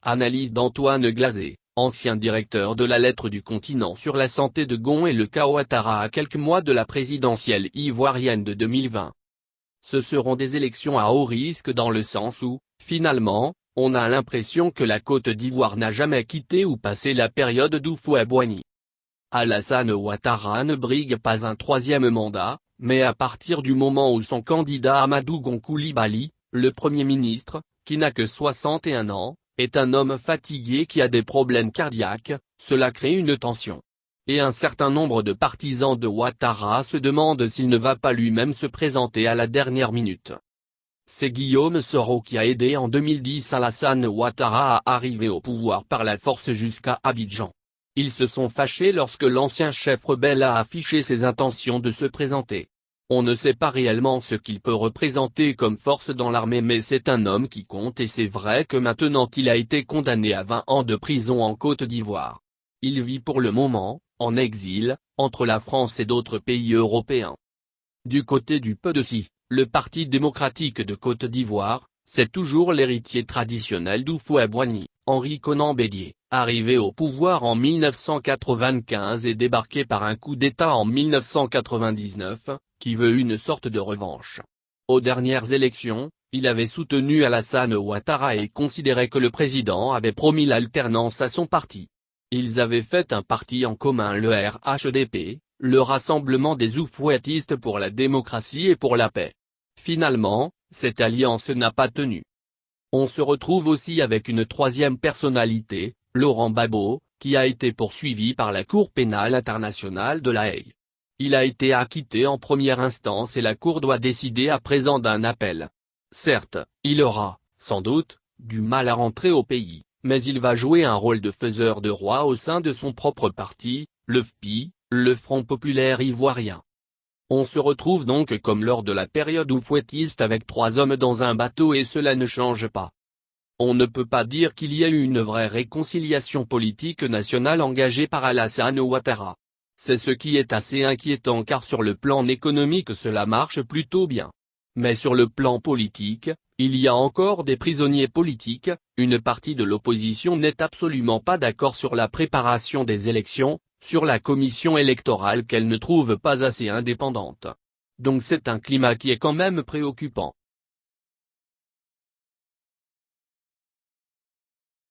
Analyse d'Antoine Glazé, ancien directeur de la Lettre du Continent sur la santé de Gon et le cas Ouattara à quelques mois de la présidentielle ivoirienne de 2020. Ce seront des élections à haut risque dans le sens où, finalement, on a l'impression que la Côte d'Ivoire n'a jamais quitté ou passé la période d'Houphouët-Boigny. Alassane Ouattara ne brigue pas un troisième mandat, mais à partir du moment où son candidat Amadou Gon Coulibaly, le Premier ministre, qui n'a que 61 ans, est un homme fatigué qui a des problèmes cardiaques, cela crée une tension. Et un certain nombre de partisans de Ouattara se demandent s'il ne va pas lui-même se présenter à la dernière minute. C'est Guillaume Soro qui a aidé en 2010 Alassane Ouattara à arriver au pouvoir par la force jusqu'à Abidjan. Ils se sont fâchés lorsque l'ancien chef rebelle a affiché ses intentions de se présenter. On ne sait pas réellement ce qu'il peut représenter comme force dans l'armée, mais c'est un homme qui compte et c'est vrai que maintenant il a été condamné à 20 ans de prison en Côte d'Ivoire. Il vit pour le moment, en exil, entre la France et d'autres pays européens. Du côté du PDC, le Parti démocratique de Côte d'Ivoire, c'est toujours l'héritier traditionnel d'Houphouët-Boigny, Henri Konan Bédié, arrivé au pouvoir en 1995 et débarqué par un coup d'État en 1999, qui veut une sorte de revanche. Aux dernières élections, il avait soutenu Alassane Ouattara et considérait que le président avait promis l'alternance à son parti. Ils avaient fait un parti en commun, le RHDP, le Rassemblement des Oufouettistes pour la démocratie et pour la paix. Finalement, cette alliance n'a pas tenu. On se retrouve aussi avec une troisième personnalité, Laurent Gbagbo, qui a été poursuivi par la Cour pénale internationale de La Haye. Il a été acquitté en première instance et la Cour doit décider à présent d'un appel. Certes, il aura, sans doute, du mal à rentrer au pays, mais il va jouer un rôle de faiseur de roi au sein de son propre parti, le FPI, le Front populaire ivoirien. On se retrouve donc comme lors de la période oufouettiste avec 3 hommes dans un bateau et cela ne change pas. On ne peut pas dire qu'il y a eu une vraie réconciliation politique nationale engagée par Alassane Ouattara. C'est ce qui est assez inquiétant car sur le plan économique cela marche plutôt bien. Mais sur le plan politique, il y a encore des prisonniers politiques, une partie de l'opposition n'est absolument pas d'accord sur la préparation des élections, sur la commission électorale qu'elle ne trouve pas assez indépendante. Donc c'est un climat qui est quand même préoccupant.